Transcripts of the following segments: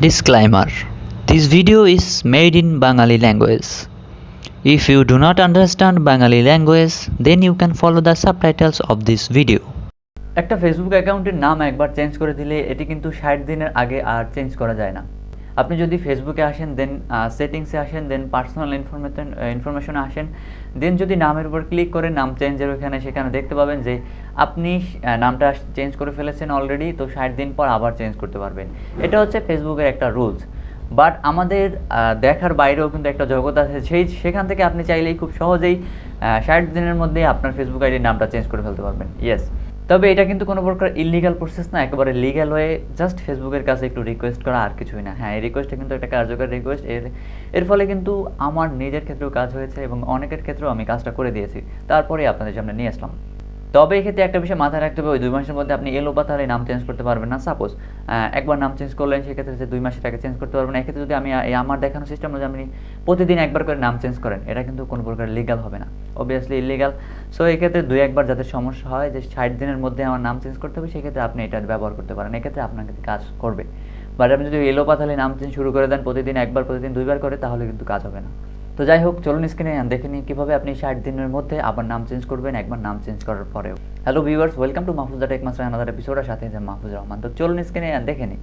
Disclaimer: This video is made in Bengali language. If you do not understand Bengali language, then you can follow the subtitles of this video. একটা Facebook অ্যাকাউন্টের নাম একবার change করে দিলে এটি কিন্তু 60 দিনের আগে আর চেঞ্জ করা যায় না। আপনি যদি ফেসবুকে আসেন, দেন সেটিংসে আসেন, দেন পার্সোনাল ইনফরমেশনে আসেন, দেন যদি নামের উপর ক্লিক করে নাম চেঞ্জের সেখানে দেখতে পাবেন যে আপনি নামটা চেঞ্জ করে ফেলেছেন অলরেডি, তো 60 দিন পর আবার চেঞ্জ করতে পারবেন। এটা হচ্ছে ফেসবুকের একটা রুলস। বাট আমাদের দেখার বাইরেও কিন্তু একটা জগৎ আছে, সেখান থেকে আপনি চাইলেই খুব সহজেই 60 দিনের মধ্যেই আপনার ফেসবুক আইডির নামটা চেঞ্জ করে ফেলতে পারবেন। ইয়েস, তবে এটা কিন্তু কোনো প্রকার ইললিগাল প্রসেস না, একেবারে লিগ্যাল হয়ে জাস্ট ফেসবুকের কাছে একটু রিকোয়েস্ট করা, আর কিছুই না। হ্যাঁ, এই রিকোয়েস্টটা কিন্তু একটা কার্যকর রিকোয়েস্ট। এর ফলে কিন্তু আমার নিজের ক্ষেত্রেও কাজ হয়েছে এবং অনেকের ক্ষেত্রেও আমি কাজটা করে দিয়েছি, তারপরে আপনাদের সামনে নিয়ে আসলাম। তবে এক্ষেত্রে একটা বিষয় মাথায় রাখতে হবে, ওই 2 মাসের মধ্যে আপনি এলোপাতাড়ি নাম চেঞ্জ করতে পারবেন না। সাপোজ একবার নাম চেঞ্জ করলেন, সেক্ষেত্রে যে 2 মাসের আগে চেঞ্জ করতে পারবেন না। এক্ষেত্রে যদি আমি আমার দেখানো সিস্টেম অনুযায়ী আপনি প্রতিদিন একবার করে নাম চেঞ্জ করেন, এটা কিন্তু কোনো প্রকার লিগাল হবে না, অবভিয়াসলি ইলিগাল। সো এক্ষেত্রে 2-1বার যাদের সমস্যা হয় যে 60 দিনের মধ্যে আমার নাম চেঞ্জ করতে হবে, সেক্ষেত্রে আপনি এটা ব্যবহার করতে পারেন, এক্ষেত্রে আপনার কাছে কাজ করবে। বাট আপনি যদি এলোপাতাড়ি নাম চেঞ্জ শুরু করে দেন প্রতিদিন একবার, প্রতিদিন 2বার করে, তাহলে কিন্তু কাজ হবে না। তো যাই হোক, চলুন স্ক্রিনে দেখে নিই কীভাবে আপনি 60 দিনের মধ্যে আবার নাম চেঞ্জ করবেন, একবার নাম চেঞ্জ করার পরেও। Hello viewers, welcome to Mahfuz the tech master another episode, আর সাথে আছে মাহফুজ রহমান। তো চলুন স্ক্রিনে দেখে নিই।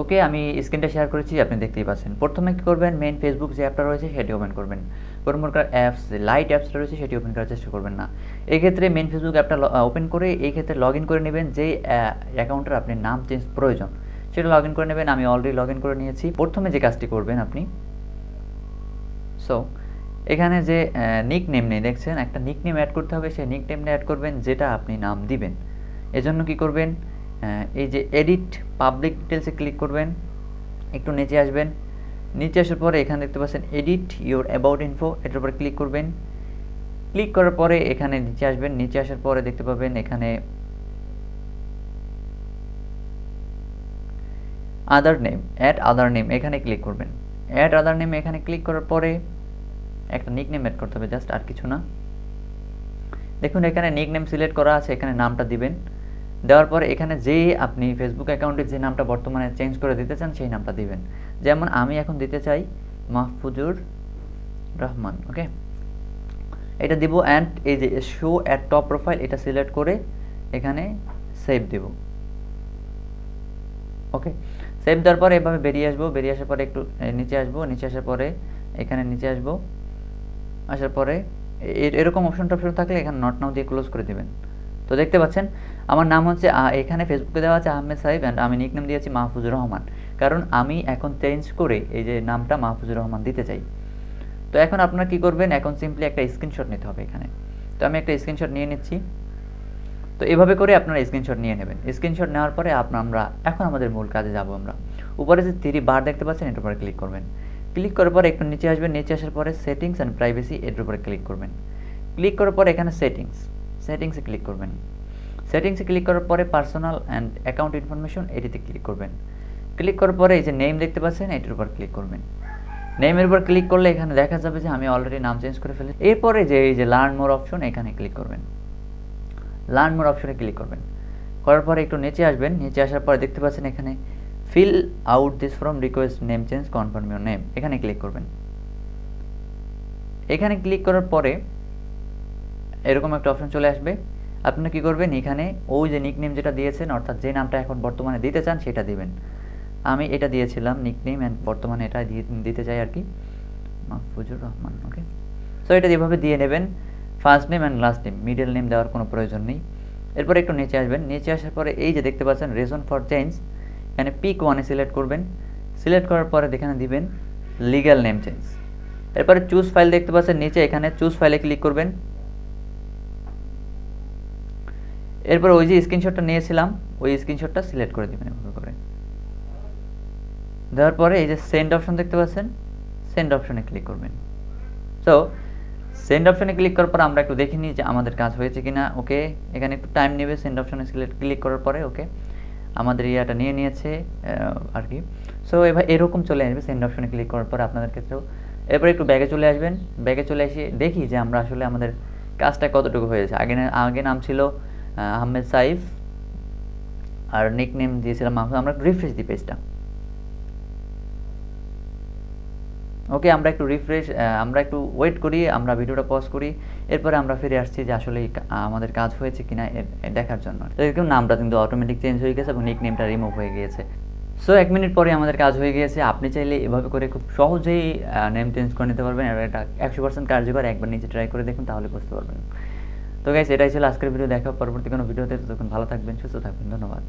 ওকে, আমি স্ক্রিনটা শেয়ার করেছি, আপনি দেখতেই পাচ্ছেন। প্রথমে কী করবেন, মেইন ফেসবুক যে অ্যাপটা রয়েছে সেটি ওপেন করবেন। কোনো প্রকার অ্যাপস, যে লাইট অ্যাপসটা রয়েছে সেটি ওপেন করার চেষ্টা করবেন না। এক্ষেত্রে মেইন ফেসবুক অ্যাপটা ওপেন করে এই ক্ষেত্রে লগ ইন করে নেবেন, যে অ্যাকাউন্টের আপনি নাম চেঞ্জ প্রয়োজন সেটা লগ ইন করে নেবেন। আমি অলরেডি লগ ইন করে নিয়েছি। প্রথমে যে কাজটি করবেন আপনি, এখানে যে নিক নেম নেই দেখছেন, একটা নিক নেম অ্যাড করতে হবে। সেই নিক নেমটা অ্যাড করবেন যেটা আপনি নাম দিবেন। এজন্য কি করবেন, এই যে এডিট পাবলিক ডিটেলসে ক্লিক করবেন, একটু নিচে আসবেন। নিচে আসার পরে এখানে দেখতে পাচ্ছেন এডিট ইউর অ্যাবাউট ইনফো, এটার উপরে ক্লিক করবেন। ক্লিক করার পরে এখানে নিচে আসবেন। নিচে আসার পরে দেখতে পাবেন এখানে other name, add other name, এখানে ক্লিক করবেন। অ্যাড আদার নেম এখানে ক্লিক করার পরে একটা নিক নেম অ্যাড করতে হবে, জাস্ট, আর কিছু না। দেখুন এখানে নিক নেম সিলেক্ট করা আছে, এখানে নামটা দিবেন। দেওয়ার পরে এখানে যে আপনি ফেসবুক অ্যাকাউন্টে যে নামটা বর্তমানে চেঞ্জ করে দিতে চান সেই নামটা দিবেন। যেমন আমি এখন দিতে চাই মাহফুজুর রহমান। ওকে, এটা দিব। অ্যান্ড এই যে শো অ্যাট টপ প্রোফাইল, এটা সিলেক্ট করে এখানে সেভ দেব। ওকে, সেভ দেওয়ার পরে এভাবে বেরিয়ে আসবো। বেরিয়ে আসার পরে একটু নিচে আসবো। নিচে আসার পরে এখানে নিচে আসবো। আসার পরে এরকম অপশন থাকলে এখানে নট নাও দিয়ে ক্লোজ করে দেবেন। তো দেখতে পাচ্ছেন আমার নাম হচ্ছে, এখানে ফেসবুকে দেওয়া আছে আহমেদ সাহেব, অ্যান্ড আমি নিকনেম দিয়েছি মাহফুজুর রহমান, কারণ আমি এখন চেঞ্জ করে এই যে নামটা মাহফুজুর রহমান দিতে চাই। তো এখন আপনারা কী করবেন, এখন সিম্পলি একটা স্ক্রিনশট নিতে হবে এখানে। তো আমি একটা স্ক্রিনশট নিয়ে নিচ্ছি। তো এভাবে করে আপনারা স্ক্রিনশট নিয়ে নেবেন। স্ক্রিনশট নেওয়ার পরে আমরা এখন আমাদের মূল কাজে যাব। আমরা উপরে যে 3 বার দেখতে পাচ্ছেন, এটার উপরে ক্লিক করবেন। ক্লিক করার পরে একটু নিচে আসবেন। নিচে আসার পরে সেটিংস অ্যান্ড প্রাইভেসি, এটার উপরে ক্লিক করবেন। ক্লিক করার পরে এখানে সেটিংসে ক্লিক করবেন। সেটিংসে ক্লিক করার পরে পার্সোনাল অ্যান্ড অ্যাকাউন্ট ইনফরমেশন, এটিতে ক্লিক করবেন। ক্লিক করার পরে এই যে নেম দেখতে পাচ্ছেন, এটার উপর ক্লিক করবেন। নেমের উপর ক্লিক করলে এখানে দেখা যাবে যে আমি অলরেডি নাম চেঞ্জ করে ফেলেছি। এরপরে যে এই যে লার্ন মোর অপশন, এখানে ক্লিক করবেন। লার্ন মোর অপশনে ক্লিক করবেন। করার পরে একটু নিচে আসবেন। নিচে আসার পরে দেখতে পাচ্ছেন এখানে fill out this form, request name change, confirm your name, এখানে ক্লিক করবেন। এখানে ক্লিক করার পরে এরকম একটা অপশন চলে আসবে। আপনারা কী করবেন, এখানে ওই যে নিক নেম যেটা দিয়েছেন, অর্থাৎ যে নামটা এখন বর্তমানে দিতে চান সেটা দিবেন। আমি এটা দিয়েছিলাম নিক নেম, অ্যান্ড বর্তমানে এটা দিতে চাই আর কি, মাহফুজুর রহমান। ওকে, সো এটা এভাবে দিয়ে নেবেন। First name and last name, middle name দেওয়ার কোনো প্রয়োজন নেই। এরপর একটু নিচে আসবেন। নিচে আসার পরে এই যে দেখতে পাচ্ছেন রিজন ফর চেঞ্জ, এখানে পিক 1-এ সিলেক্ট করবেন। সিলেক্ট করার পরে এখানে দিবেন লিগ্যাল নেম চেঞ্জ। এরপরে চুজ ফাইল দেখতে পাচ্ছেন নিচে, এখানে চুজ ফাইলে ক্লিক করবেন। এরপর ওই যে স্ক্রিনশটটা নিয়েছিলাম, ওই স্ক্রিনশটটা সিলেক্ট করে দেবেন এভাবে করে। দেওয়ার পরে এই যে সেন্ড অপশন দেখতে পাচ্ছেন, সেন্ড অপশনে ক্লিক করবেন। সো সেন্ড অপশনে ক্লিক করার পর আমরা একটু দেখে নিই যে আমাদের কাজ হয়েছে কিনা। ওকে, এখানে একটু টাইম নেবে সেন্ড অপশনে ক্লিক করার পরে। ওকে, আমাদের ইয়াটা নিয়ে নিয়েছে আর কি। সো এবার এরকম চলে আসবে সেন্ড অপশনে ক্লিক করার পরে আপনাদের ক্ষেত্রেও। এরপর একটু ব্যাগে চলে আসবেন। ব্যাগে চলে এসে দেখি যে আমরা আসলে আমাদের কাজটা কতটুকু হয়েছে। আগে নাম ছিল আহমেদ সাইফ, আর নিক নেম দিয়েছিলাম মাহফুজ। আমরা একটু রিফ্রেশ দিই পেজটা। ওকে, আমরা একটু আমরা একটু ওয়েট করি, আমরা ভিডিওটা পজ করি, এরপরে আমরা ফিরে আসছি যে আসলে আমাদের কাজ হয়েছে কিনা দেখার জন্য। তো এরকম নামটা কিন্তু অটোমেটিক চেঞ্জ হয়ে গেছে এবং নিক নেমটা রিমুভ হয়ে গিয়েছে। সো 1 মিনিট পরে আমাদের কাজ হয়ে গিয়েছে। আপনি চাইলে এভাবে করে খুব সহজেই নেম চেঞ্জ করে নিতে পারবেন, আর এটা 100% কার্যকর। একবার নিজে ট্রাই করে দেখুন, তাহলে বুঝতে পারবেন। তো গাইস, এটাই ছিল আজকের ভিডিও। দেখা পরবর্তী কোনো ভিডিওতে। ততক্ষণ ভালো থাকবেন, সুস্থ থাকবেন। ধন্যবাদ।